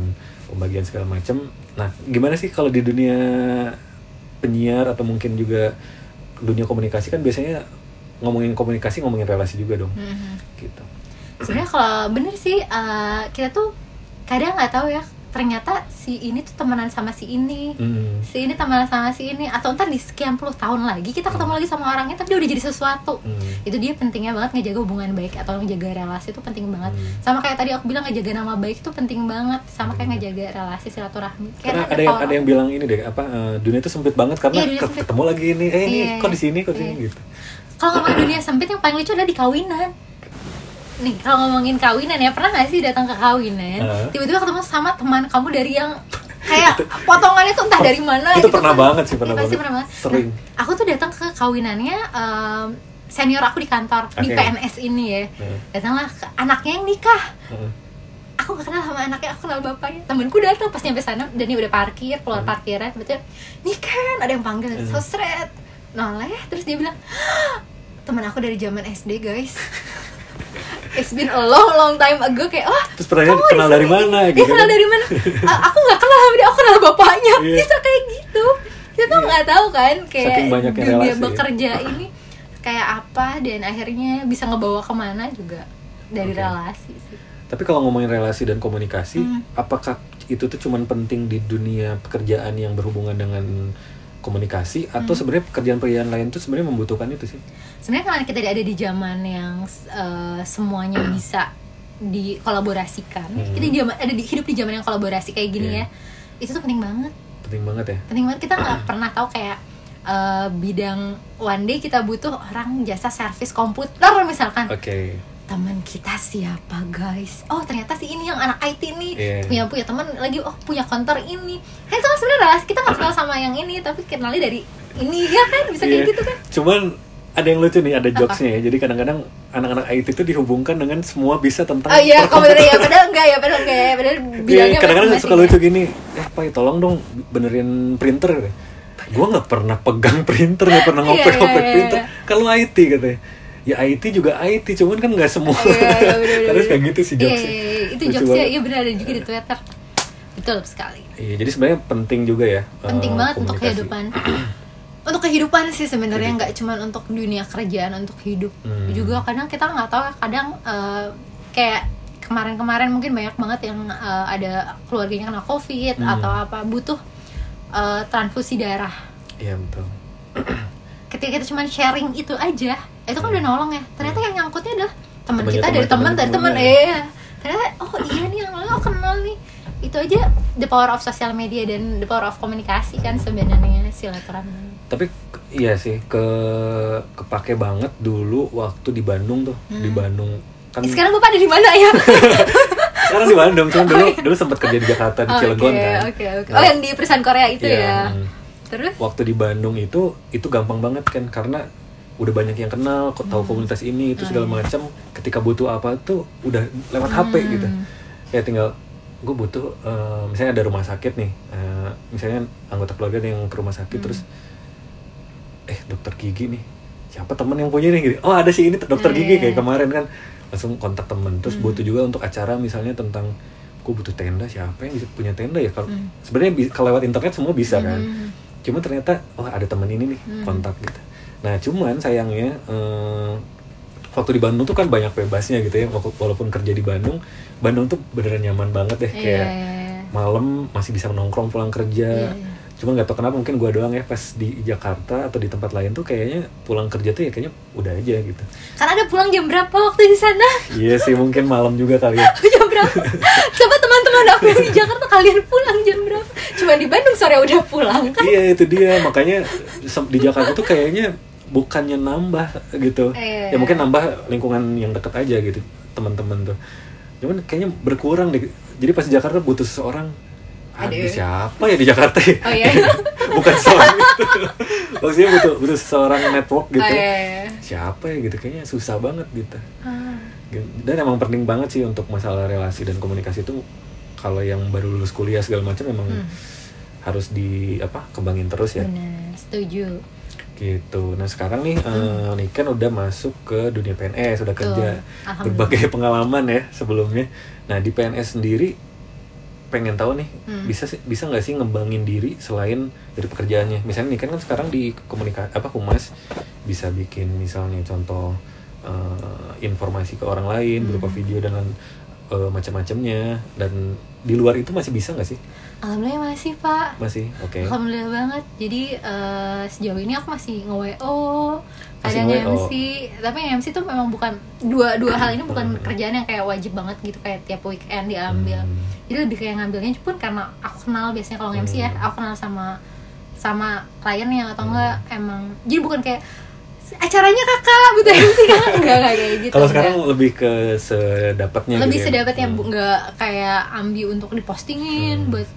pembagian segala macam. Nah gimana sih kalau di dunia penyiar atau mungkin juga dunia komunikasi kan biasanya ngomongin komunikasi, ngomongin relasi juga dong. Gitu. Sebenarnya kalau bener sih kita tuh kadang nggak tahu ya, ternyata si ini tuh temenan sama si ini, si ini temenan sama si ini, atau ntar di sekian puluh tahun lagi kita ketemu lagi sama orangnya tapi dia udah jadi sesuatu. Itu dia pentingnya banget ngejaga hubungan baik atau ngejaga relasi itu penting banget. Sama kayak tadi aku bilang ngejaga nama baik itu penting banget, sama kayak ngejaga relasi silaturahmi. Karena ada yang bilang ini deh, dunia itu sempit banget karena ketemu lagi ini, ini kok di sini gitu. Kalau ngomongin dunia sempit yang paling lucu adalah di kawinan. Nih kalau ngomongin kawinan ya, pernah gak sih datang ke kawinan tiba-tiba ketemu sama teman kamu dari yang kayak potongannya tuh entah dari mana itu gitu pernah kan. banget sih, pernah banget. Sering. Nah, aku tuh datang ke kawinannya senior aku di kantor di PNS ini ya. Datanglah anaknya yang nikah. Aku gak kenal sama anaknya, aku kenal bapaknya. Temenku datang pas nyampe sana dan dia udah parkir, keluar parkiran, tiba-tiba nih kan ada yang panggil, sosret noleh, terus dia bilang teman aku dari zaman SD guys. It's been a long time ago, kayak terus pernah kenal dari mana gitu. Dia kenal dari mana? Aku nggak kenal sama dia, aku kenal bapaknya. Bisa kayak gitu. Kita tuh nggak tahu kan kayak dunia bekerja ini kayak apa, dan akhirnya bisa ngebawa kemana juga dari relasi sih. Tapi kalau ngomongin relasi dan komunikasi, apakah itu tuh cuman penting di dunia pekerjaan yang berhubungan dengan komunikasi, atau sebenarnya pekerjaan-pekerjaan lain tuh sebenarnya membutuhkan itu sih? Sebenarnya karena kita ada di zaman yang semuanya bisa dikolaborasikan, kita hidup di zaman yang kolaborasi kayak gini ya, itu tuh penting banget. Penting banget, kita nggak pernah tahu kayak bidang one day kita butuh orang jasa servis komputer misalkan. Teman kita siapa guys? Oh ternyata si ini yang anak IT nih, punya teman lagi, punya kantor ini. Kan itu sebenarnya relasi kita nggak kenal sama yang ini, tapi kenalnya dari ini ya kan, bisa kayak gitu kan. Cuman ada yang lucu nih, ada jokesnya ya. Jadi kadang-kadang anak-anak IT itu dihubungkan dengan semua bisa tentang komputer ya, padahal enggak ya, padahal bilangnya kadang-kadang suka lucu gini, Pak tolong dong benerin printer. Gue nggak pernah pegang printer, nggak pernah ngopek-ngopek printer. Kalau IT katanya, ya IT juga IT, cuman kan nggak semua. Harus kayak gitu sih jokesnya. Itu jokesnya, iya benar, ada juga di Twitter. Betul sekali. Iya, jadi sebenarnya penting juga ya. Penting banget untuk komunikasi. kehidupan. Untuk kehidupan sih sebenarnya, nggak cuma untuk dunia kerjaan, untuk hidup juga. Kadang kita nggak tahu, kadang kayak kemarin mungkin banyak banget yang ada keluarganya kena COVID atau apa, butuh transfusi darah. Iya betul. Ketika kita cuma sharing itu aja, itu kan udah nolong ya. Ternyata yang nyangkutnya adalah teman Temannya kita dari teman. Ternyata oh iya nih yang lo kenal nih. Itu aja the power of social media dan the power of komunikasi kan sebenarnya, silaturahmi. Tapi iya sih, kepake banget dulu waktu di Bandung tuh. Di Bandung kan. Sekarang Bapak ada di mana ya? Sekarang di Bandung, cuman dulu sempat kerja di Jakarta, di Cilegon kan. Oke. Oh, yang di perusahaan Korea itu ya. Terus waktu di Bandung itu gampang banget kan, karena udah banyak yang kenal, tahu komunitas ini itu segala macam. Ketika butuh apa tuh udah lewat HP gitu. Ya tinggal gue butuh misalnya ada rumah sakit nih, misalnya anggota keluarga yang ke rumah sakit terus dokter gigi nih, siapa teman yang punya nih gitu. Oh ada sih ini dokter gigi kayak kemarin kan, langsung kontak temen. Terus butuh juga untuk acara misalnya tentang gue butuh tenda, siapa yang bisa punya tenda ya? Kalau sebenarnya kalau lewat internet semua bisa kan, cuma ternyata ada teman ini nih, kontak gitu. Nah cuman sayangnya waktu di Bandung tuh kan banyak bebasnya gitu ya, walaupun kerja di Bandung tuh beneran nyaman banget deh, kayak malam masih bisa nongkrong pulang kerja. Cuma nggak tau kenapa, mungkin gue doang ya, pas di Jakarta atau di tempat lain tuh kayaknya pulang kerja tuh ya kayaknya udah aja gitu. Karena ada pulang jam berapa waktu di sana? Iya sih, mungkin malam juga kali ya. Jam berapa? Coba teman-teman aku yang di Jakarta, kalian pulang jam berapa? Cuma di Bandung sore udah pulang kan? Iya itu dia, makanya di Jakarta tuh kayaknya bukannya nambah gitu. Ya mungkin nambah lingkungan yang deket aja gitu, teman-teman tuh. Cuman kayaknya berkurang deh. Jadi pas di Jakarta butuh seseorang. Aduh, siapa ya di Jakarta ya? Oh iya. Bukan seorang itu. Maksudnya butuh seseorang network gitu. Siapa ya gitu, kayaknya susah banget gitu. Dan emang penting banget sih untuk masalah relasi dan komunikasi itu, kalau yang baru lulus kuliah segala macam emang harus kembangin terus ya. Benar, setuju. Gitu. Nah sekarang nih Niken udah masuk ke dunia PNS, udah kerja, berbagai pengalaman ya sebelumnya. Nah di PNS sendiri pengen tahu nih, bisa nggak sih ngembangin diri selain dari pekerjaannya? Misalnya Niken kan sekarang di humas, bisa bikin misalnya contoh informasi ke orang lain berupa video dan macam-macamnya. Dan di luar itu masih bisa nggak sih? Alhamdulillah masih Pak. Masih, oke. Alhamdulillah banget. Jadi sejauh ini aku masih nge-WO, kadang MC. Tapi MC tuh memang bukan dua hal ini bukan kerjaan yang kayak wajib banget gitu, kayak tiap weekend diambil. Jadi lebih kayak ngambilnya pun karena aku kenal, biasanya kalau MC ya, aku kenal sama kliennya atau enggak emang. Jadi bukan kayak acaranya kakak butuh MC kan, enggak kayak gitu. Kalau sekarang lebih ke sedapatnya. Lebih gitu sedapatnya, enggak kayak ambil untuk dipostingin buat.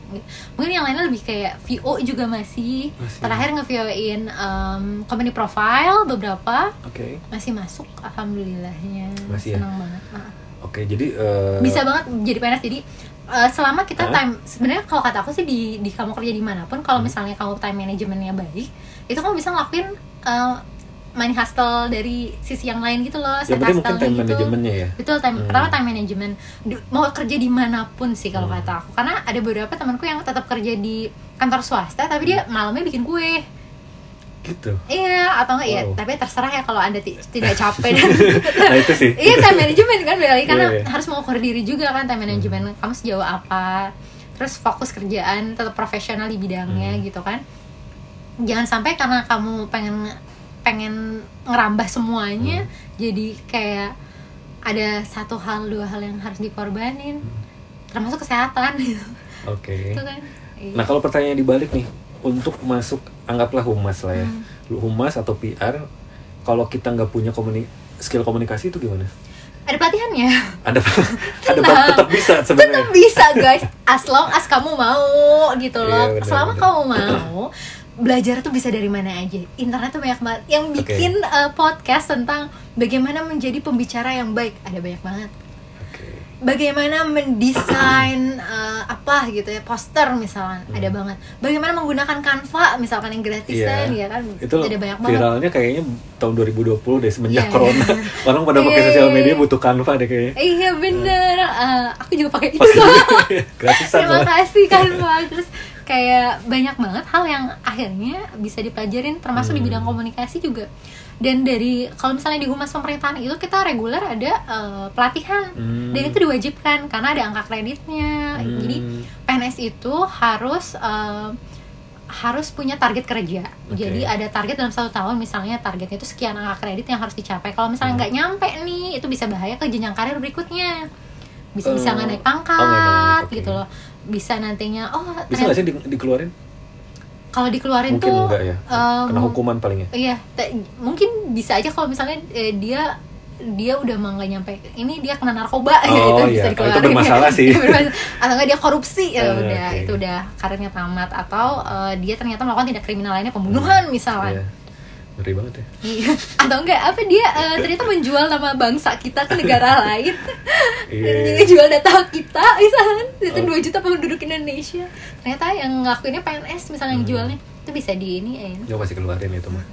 Mungkin yang lainnya lebih kayak VO juga masih. Terakhir nge-VO-in company profile beberapa. Masih masuk, alhamdulillahnya. Masih senang banget. Oke, jadi bisa banget jadi PNS. Jadi selama kita time, sebenarnya kalau kata aku sih di kamu kerja dimanapun, kalau misalnya kamu time manajemennya baik, itu kamu bisa ngelakuin money hustle dari sisi yang lain gitu loh. Yang penting mungkin time manajemennya ya. Betul, pertama time management. Mau kerja dimanapun sih kalau kata aku. Karena ada beberapa temanku yang tetap kerja di kantor swasta, tapi dia malamnya bikin kue. Gitu. Iya, atau enggak ya, tapi terserah ya kalau Anda tidak capek dan nah itu sih. Iya, time management kan berarti karena harus mengukur diri juga kan, time management. Kamu sejauh apa? Terus fokus kerjaan, tetap profesional di bidangnya gitu kan. Jangan sampai karena kamu pengen ngerambah semuanya, jadi kayak ada satu hal, dua hal yang harus dikorbanin, termasuk kesehatan gitu. Oke. Gitu kan? Nah kalau pertanyaan dibalik nih, untuk masuk anggaplah humas lah ya, humas atau PR, kalau kita nggak punya skill komunikasi itu gimana? Ada pelatihannya. Ada tetap bisa sebenarnya. Tetap bisa guys, as long as kamu mau gitu loh. Bener, selama kamu mau. Belajar tuh bisa dari mana aja. Internet tuh banyak banget yang bikin podcast tentang bagaimana menjadi pembicara yang baik. Ada banyak banget. bagaimana mendesain apa gitu ya, poster misalkan ada banget. Bagaimana menggunakan Canva misalkan yang gratisan ya kan, itu ada banyak banget. Viralnya kayaknya tahun 2020 deh semenjak Iya. corona. Orang pada pakai sosial media butuh Canva deh kayaknya. Iya bener, aku juga pakai itu. Gratisan Terima malah. kasih Canva. Terus kayak banyak banget hal yang akhirnya bisa dipelajarin, termasuk di bidang komunikasi juga. Dan dari kalau misalnya di humas pemerintahan itu kita reguler ada pelatihan dan itu diwajibkan karena ada angka kreditnya. Jadi PNS itu harus punya target kerja. Jadi ada target dalam 1 tahun, misalnya targetnya itu sekian angka kredit yang harus dicapai. Kalau misalnya nggak nyampe nih, itu bisa bahaya ke jenjang karir berikutnya. Bisa nggak naik pangkat gitu loh. Bisa nantinya bisa nggak sih dikeluarin? Kalau dikeluarin mungkin tuh enggak ya, kena hukuman palingnya. Iya, mungkin bisa aja kalau misalnya dia udah mau nggak nyampe, ini dia kena narkoba gitu, bisa dikeluarin. Itu bermasalah sih. Atau nggak dia korupsi ya udah, Okay. itu udah karirnya tamat. Atau dia ternyata melakukan tindak kriminal lainnya, pembunuhan misalnya. Iya. Ngeri banget ya. Iya. Atau enggak apa dia ternyata menjual nama bangsa kita ke negara lain. Iya. Jual data kita misalnya, itu 2 juta penduduk Indonesia. Ternyata yang ngelakuinnya PNS misalnya yang jualnya, itu bisa di ini Ya pasti keluarin itu mah.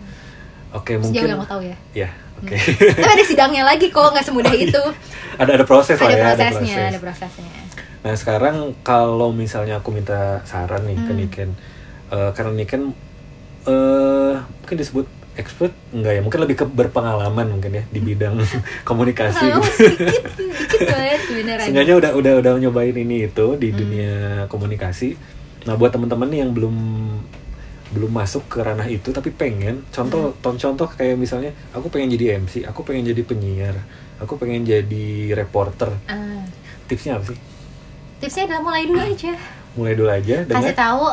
Oke, Sejauh mungkin yang aku tahu ya. Ya, oke. Tapi ada sidangnya lagi kok, nggak semudah itu. ada proses lah ya, Ada prosesnya. Nah, sekarang kalau misalnya aku minta saran nih ke Niken, karena Niken mungkin disebut expert enggak ya, mungkin lebih ke berpengalaman mungkin ya di bidang komunikasi gitu. Dikit banget beneran. Seenggaknya udah nyobain ini itu di dunia komunikasi. Nah, buat teman-teman nih yang belum masuk ke ranah itu tapi pengen contoh kayak misalnya aku pengen jadi MC, aku pengen jadi penyiar, aku pengen jadi reporter. Tipsnya apa sih? Tipsnya adalah mulai dulu aja. Dengan Kasih tahu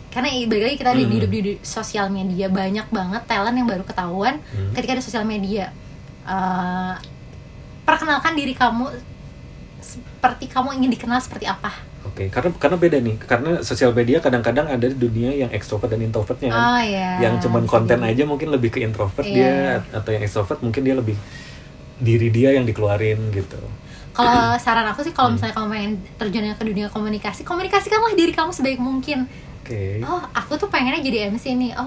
karena balik lagi kita hidup di sosial media, banyak banget talent yang baru ketahuan ketika ada sosial media. Perkenalkan diri kamu seperti kamu ingin dikenal seperti apa. Oke, karena beda nih. Karena sosial media kadang-kadang ada di dunia yang ekstrovert dan introvertnya kan. Yang cuman konten aja mungkin lebih ke introvert dia, atau yang ekstrovert mungkin dia lebih diri dia yang dikeluarin gitu. Kalau saran aku sih, kalau misalnya kamu pengen terjun ke dunia komunikasikanlah diri kamu sebaik mungkin. Aku tuh pengennya jadi MC nih.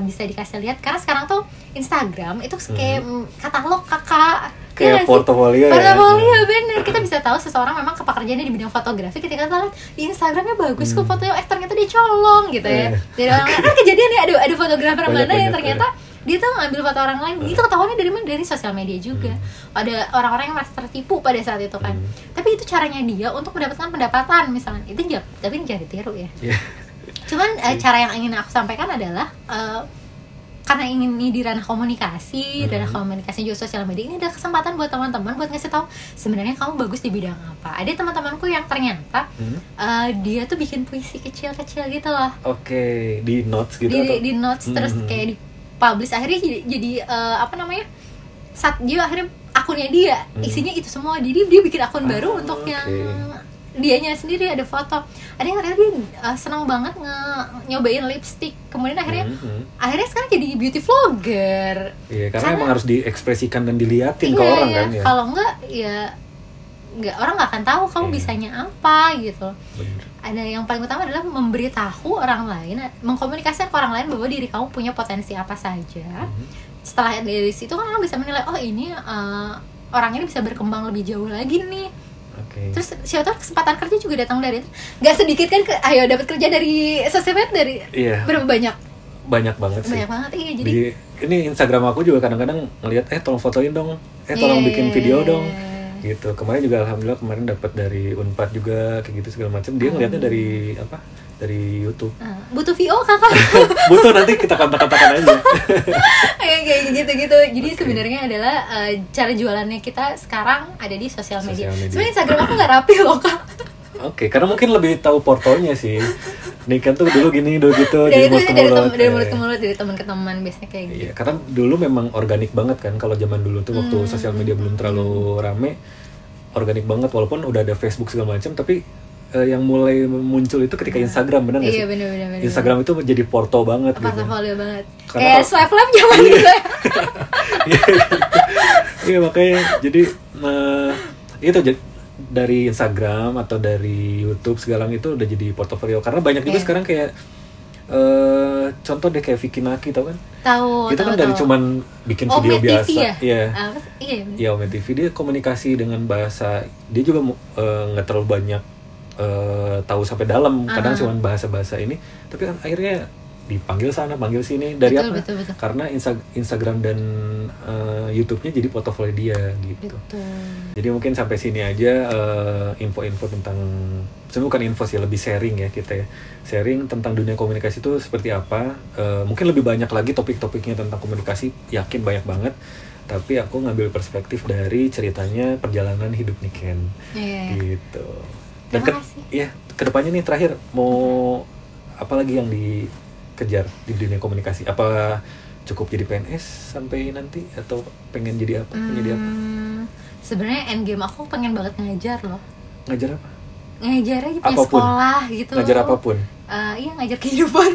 Bisa dikasih lihat karena sekarang tuh Instagram itu kayak katalog kakak, kayak portofolio ya. Portofolio bener. Kita bisa tahu seseorang memang pekerjaannya di bidang fotografi ketika kita lihat di Instagramnya bagus kok fotonya, ternyata dia colong gitu ya. Jadi orang kejadian nih, ada fotografer mana yang ternyata dia tuh ngambil foto orang lain. Itu ketahuannya dari mana? Dari sosial media juga. Ada orang-orang yang merasa tertipu pada saat itu kan. Tapi itu caranya dia untuk mendapatkan pendapatan misalnya. Tapi jangan ditiru ya. Cuman cara yang ingin aku sampaikan adalah karena ini di ranah komunikasi, ranah komunikasi juga sosial media, ini ada kesempatan buat teman-teman buat ngasih tahu sebenarnya kamu bagus di bidang apa. Ada teman-temanku yang ternyata dia tuh bikin puisi kecil-kecil gitu loh. Oke, di notes gitu di notes terus kayak di publish, akhirnya jadi dia akhirnya akunnya dia isinya itu semua. Jadi dia bikin akun baru untuk yang dianya sendiri, ada foto. Ada yang ternyata dia senang banget nyobain lipstick, kemudian akhirnya sekarang jadi beauty vlogger. Iya, karena emang harus diekspresikan dan diliatin ke orang kan ya. Kalau enggak orang nggak akan tahu kamu bisanya apa gitu. Bener. Ada yang paling utama adalah memberitahu orang lain, mengkomunikasikan ke orang lain bahwa diri kamu punya potensi apa saja. Setelah dari situ kan orang bisa menilai, ini orang ini bisa berkembang lebih jauh lagi nih. Terus siapa tahu kesempatan kerja juga datang dari itu. Gak sedikit kan, ayo dapat kerja dari sosial media dari berapa banyak banget sih. Iya, jadi ini Instagram aku juga kadang-kadang ngelihat tolong fotoin dong, tolong bikin video dong gitu. Kemarin juga alhamdulillah dapat dari Unpad juga kayak gitu segala macam. Dia ngelihatnya dari YouTube. Butuh VO kakak? Butuh, nanti kita kontak-kontakan aja. Kayak gitu-gitu. Jadi sebenarnya adalah cara jualannya kita sekarang ada di sosial media. Sebenarnya Instagram aku nggak rapi loh kak. Karena mungkin lebih tahu portonya sih. Niken tuh dulu gini, dulu gitu. Dari mulut ke mulut, dari teman ke teman, biasanya kayak gitu. Iya, karena dulu memang organik banget kan. Kalau zaman dulu tuh waktu sosial media belum terlalu rame, organik banget. Walaupun udah ada Facebook segala macam, tapi yang mulai muncul itu ketika Instagram, benar nggak sih? Iya, benar. Instagram itu menjadi porto banget. Portofolio banget. Karena kayak swipe left zaman dulu ya. Iya, makanya jadi itu dari Instagram atau dari YouTube segala itu udah jadi portofolio, karena banyak juga sekarang kayak contoh deh kayak Vicky Maki, tau kan? Tahu. Itu kan dari cuman bikin video Omet TV biasa, ya? iya. Iya. Omet TV dia komunikasi dengan bahasa, dia juga nggak terlalu banyak tahu sampai dalam, kadang cuman bahasa-bahasa ini, tapi kan akhirnya dipanggil sana, panggil sini, dari Betul. karena Instagram dan YouTube-nya jadi portofolio dia gitu. Betul. Jadi mungkin sampai sini aja info-info tentang, sebenarnya bukan info sih, lebih sharing ya kita ya. Sharing tentang dunia komunikasi itu seperti apa. Mungkin lebih banyak lagi topik-topiknya tentang komunikasi, yakin banyak banget. Tapi aku ngambil perspektif dari ceritanya perjalanan hidup Niken. Gitu. Dan Terima kasih. ya, kedepannya nih terakhir mau apa lagi yang dikejar di dunia komunikasi? Apa cukup jadi PNS sampai nanti, atau pengen jadi apa? Pengen apa? Sebenarnya endgame aku pengen banget ngajar loh. Ngajar apa? Ngajar aja, punya Apapun. sekolah gitu. Ngajar apapun. Iya, ngajar kehidupan.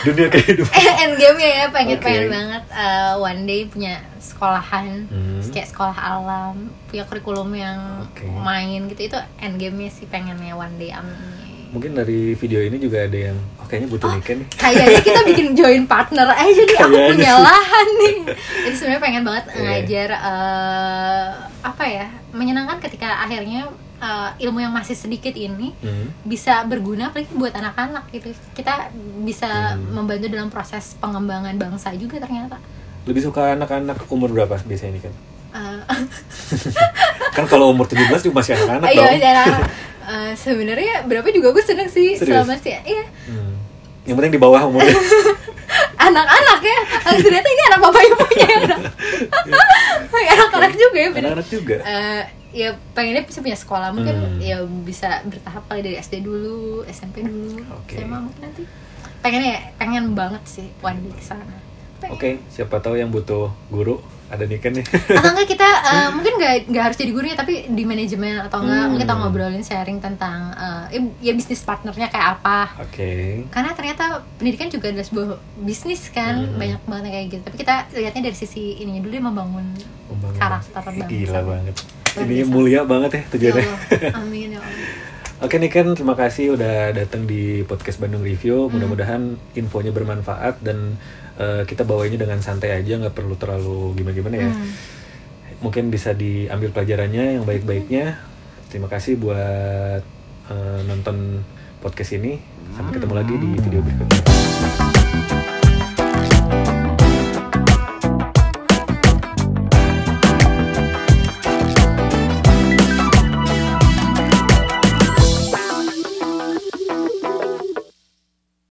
Dunia kehidupan. Endgame-nya ya, pengen Oke. banget one day punya sekolahan, kayak sekolah alam, punya kurikulum yang Oke. main gitu. Itu endgame-nya sih, pengennya one day, amin. Mungkin dari video ini juga ada yang kayaknya butuh Niken nih. Kayaknya kita bikin join partner aja nih, aku Kayaknya punya sih. lahan nih. Jadi sebenarnya pengen banget Iya. ngajar apa ya, menyenangkan ketika akhirnya ilmu yang masih sedikit ini bisa berguna apalagi buat anak-anak gitu. Kita bisa membantu dalam proses pengembangan bangsa juga ternyata. Lebih suka anak-anak umur berapa biasanya Niken? Eh, Kan kalau umur 17 juga masih anak-anak Iya, dong. sebenarnya berapa juga gue seneng sih. Serius? Selama sih, iya. Yang penting di bawah umurnya. Anak-anak ya, ternyata ini anak bapak ibunya ya. Anak-anak juga ya, bener. Anak-anak juga. Ya pengennya bisa punya sekolah, mungkin ya bisa bertahap kali, dari SD dulu, SMP dulu, Oke. SMA mungkin nanti. Pengen banget sih one day kesana. Oke, siapa tahu yang butuh guru ada Niken nih. Atau enggak kita mungkin nggak harus jadi gurunya, tapi di manajemen atau enggak kita ngobrolin sharing tentang ya bisnis partnernya kayak apa. Oke. Karena ternyata pendidikan juga adalah sebuah bisnis kan, banyak banget yang kayak gitu. Tapi kita lihatnya dari sisi ininya dulu, membangun karakter bangsa. Gila banget. Luar Ini biasa. mulia banget ya Ya tujuannya. Allah, amin ya Allah. Oke Niken, terima kasih udah datang di podcast Bandung Review. Mudah-mudahan infonya bermanfaat dan kita bawanya dengan santai aja, nggak perlu terlalu gimana-gimana ya. Mungkin bisa diambil pelajarannya yang baik-baiknya. Terima kasih buat nonton podcast ini. Sampai ketemu lagi di video berikutnya.